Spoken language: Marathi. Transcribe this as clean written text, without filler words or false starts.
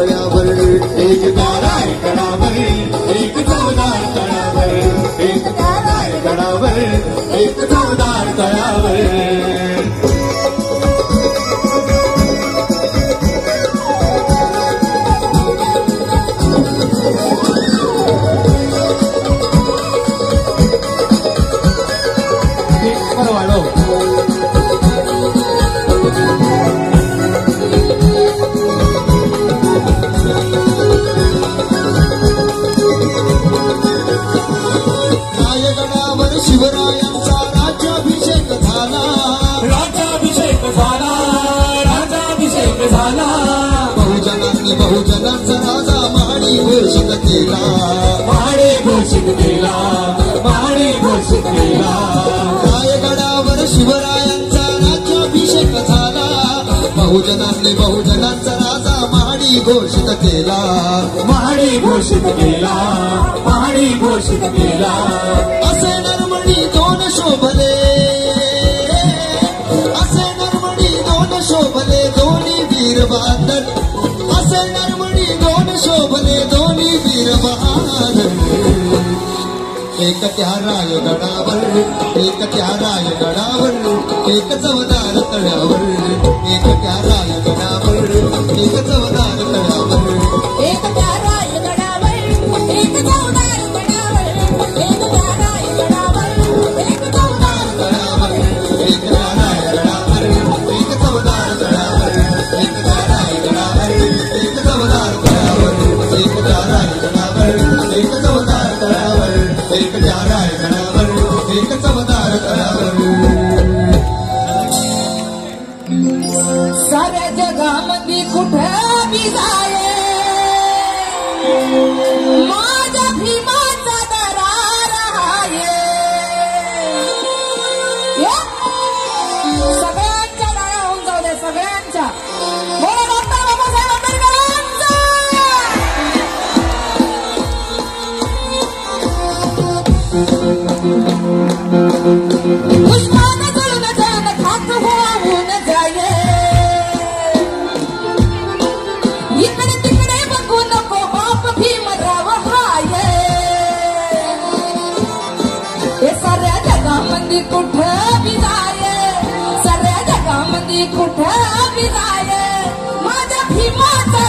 तळ्यावर एक तारा आहे गडावर एक चवदार तळ्यावर एक तारा आहे गडावर एक चवदार तळ्यावर शिवरायांचा राज्याभिषेक झाला राज्याभिषेक झाला राज्याभिषेक झाला बहुजनांनी बहुजनांचा राजा महाडी घोषित केला महाडी घोषित केला महाडी घोषित केला रायगडावर शिवरायांचा राज्याभिषेक झाला बहुजनांनी बहुजनांचा राजा महाडी घोषित केला महाडी घोषित केला महाडी घोषित केला असे नरमणी दोन शोभले असे नरमणी दोन शोभले दोन्ही वीर बहादर असे नरमणी दोन शोभले दोन्ही वीर बहादर एक त्या रायगडावर एक त्या रायगडावर एक चवदार तळ्यावर एक त्या रायगडावर एक चवदार तळ्यावर एक त्या रायगडावर एक चवदार तळ्यावर एक त्या रायगडावर एक चवदार तळ्यावर एक त्या रायगडावर एक चवदार तळ्यावर एक त्या रायगडावर एक चवदार तळ्यावर एक त्या रायगडावर एक चवदार तळ्यावर एक त्या रायगडावर एक चवदार तळ्यावर साऱ्या जगामध्ये कुठं बी जाये माझ्या भीमाचा दरार आहे सगळ्यांच्या डाळ्या होऊन जाऊ दे सगळ्यांच्या बोला डॉक्टर बाबासाहेब आंबेडकरांचा पुष्पानं जळून जाण खाक होऊन जाये इकडे तिकडे बघू नको बाप भीमराव हाये हे साऱ्या जगामध्ये कुठं बी जाये साऱ्या जगामध्ये कुठं बी जाये माझ्या भीमाचा